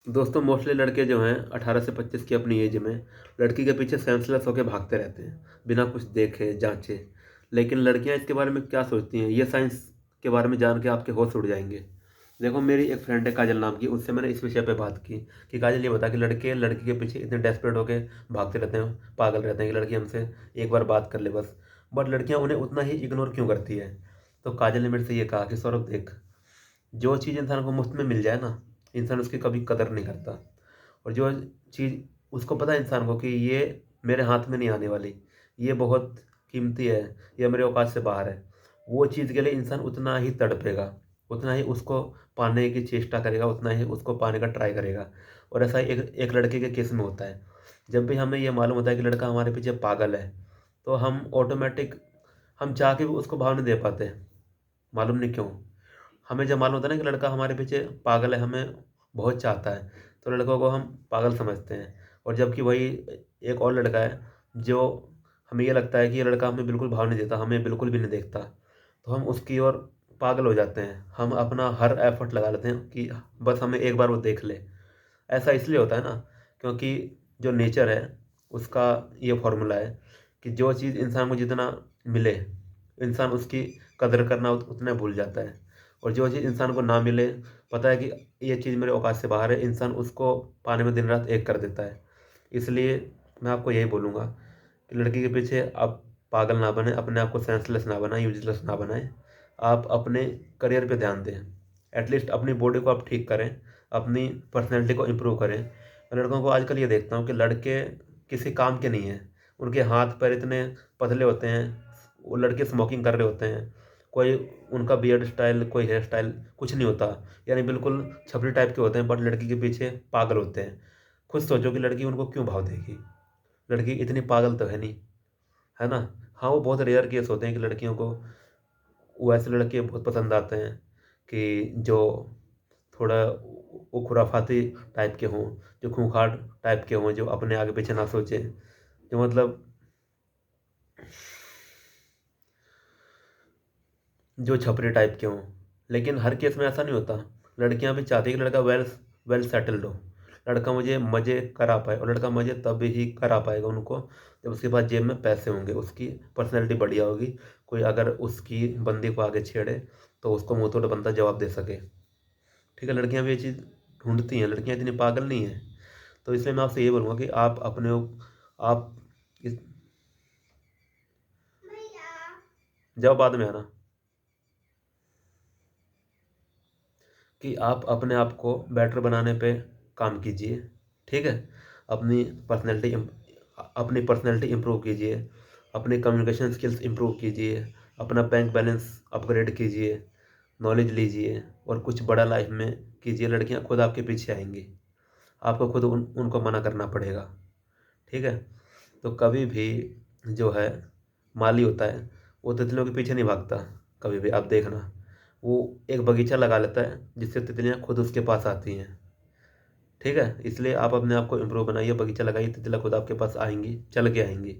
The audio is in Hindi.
दोस्तों मोस्टली लड़के जो हैं 18 से 25 की अपनी एज में लड़की के पीछे सेंसलेस होकर भागते रहते हैं, बिना कुछ देखे जांचे। लेकिन लड़कियां इसके बारे में क्या सोचती हैं, ये साइंस के बारे में जान के आपके होश उड़ जाएंगे। देखो मेरी एक फ्रेंड है काजल नाम की, उससे मैंने इस विषय पे बात की कि काजल ये बता कि लड़के लड़की के पीछे इतने डेस्परेट होकर भागते रहते हैं, पागल रहते हैं कि लड़की हमसे एक बार बात कर ले बस। बट लड़कियां उन्हें उतना ही इग्नोर क्यों करती है? तो काजल ने मेरे से ये कहा कि सौरभ देख, जो चीज़ इंसान को मुफ्त में मिल जाए ना, इंसान उसकी कभी कदर नहीं करता। और जो चीज़ उसको पता है इंसान को कि ये मेरे हाथ में नहीं आने वाली, ये बहुत कीमती है, ये मेरे औकात से बाहर है, वो चीज़ के लिए इंसान उतना ही तड़पेगा, उतना ही उसको पाने की चेष्टा करेगा, उतना ही उसको पाने का ट्राई करेगा। और ऐसा एक एक लड़के के केस में होता है। जब भी हमें ये मालूम होता है कि लड़का हमारे पीछे पागल है, तो हम ऑटोमेटिक हम चाह के भी उसको भाव नहीं दे पाते। मालूम नहीं क्यों। हमें जब मालूम होता है ना कि लड़का हमारे पीछे पागल है, हमें बहुत चाहता है, तो लड़कों को हम पागल समझते हैं। और जबकि वही एक और लड़का है जो हमें ये लगता है कि ये लड़का हमें बिल्कुल भाव नहीं देता, हमें बिल्कुल भी नहीं देखता, तो हम उसकी ओर पागल हो जाते हैं। हम अपना हर एफर्ट लगा लेते हैं कि बस हमें एक बार वो देख ले। ऐसा इसलिए होता है ना, क्योंकि जो नेचर है उसका ये फॉर्मूला है कि जो चीज़ इंसान को जितना मिले, इंसान उसकी कदर करना उतना भूल जाता है। और जो चीज़ इंसान को ना मिले, पता है कि ये चीज़ मेरे औकात से बाहर है, इंसान उसको पाने में दिन रात एक कर देता है। इसलिए मैं आपको यही बोलूँगा कि लड़की के पीछे आप पागल ना बने, अपने आप को सेंसलेस ना बनाएं, यूजलेस ना बनाएं। आप अपने करियर पे ध्यान दें, एटलीस्ट अपनी बॉडी को आप ठीक करें, अपनी पर्सनैलिटी को इम्प्रूव करें। मैं लड़कों को आजकल ये देखता हूँ कि लड़के किसी काम के नहीं हैं, उनके हाथ पैर इतने पतले होते हैं, वो लड़के स्मोकिंग कर रहे होते हैं, कोई उनका बियर्ड स्टाइल, कोई हेयर स्टाइल कुछ नहीं होता, यानी बिल्कुल छपरी टाइप के होते हैं, बट लड़की के पीछे पागल होते हैं। खुद सोचो कि लड़की उनको क्यों भाव देगी? लड़की इतनी पागल तो है नहीं, है ना? हाँ, वो बहुत रेयर केस होते हैं कि लड़कियों को वो ऐसे लड़के बहुत पसंद आते हैं कि जो थोड़ा वो खुराफाती टाइप के हों, जो खूंखार टाइप के हों, जो अपने आगे पीछे ना सोचें, जो मतलब जो छपरी टाइप के हों। लेकिन हर केस में ऐसा नहीं होता। लड़कियां भी चाहती हैं कि लड़का वेल वेल सेटल्ड हो, लड़का मुझे मज़े करा पाए। और लड़का मज़े तब ही करा पाएगा उनको जब उसके पास जेब में पैसे होंगे, उसकी पर्सनैलिटी बढ़िया होगी, कोई अगर उसकी बंदी को आगे छेड़े तो उसको मुंह तोड़ बंदा जवाब दे सके। ठीक है, लड़कियां भी ये चीज़ ढूंढती हैं, लड़कियां इतनी पागल नहीं हैं। तो इसलिए मैं आपसे ये बोलूँगा कि आप अपने आप इस जब बाद में आना कि आप अपने आप को बेटर बनाने पे काम कीजिए। ठीक है, अपनी पर्सनैलिटी अपनी पर्सनैलिटी इम्प्रूव कीजिए, अपनी कम्युनिकेशन स्किल्स इम्प्रूव कीजिए, अपना बैंक बैलेंस अपग्रेड कीजिए, नॉलेज लीजिए और कुछ बड़ा लाइफ में कीजिए। लड़कियां खुद आपके पीछे आएंगी, आपको खुद उनको मना करना पड़ेगा। ठीक है, तो कभी भी जो है माली होता है, वो तितलियों के पीछे नहीं भागता। कभी भी आप देखना, वो एक बगीचा लगा लेता है जिससे तितलियां खुद उसके पास आती हैं। ठीक है, इसलिए आप अपने आप को इम्प्रूव बनाइए, बगीचा लगाइए, तितलियां खुद आपके पास आएंगी, चल के आएंगी।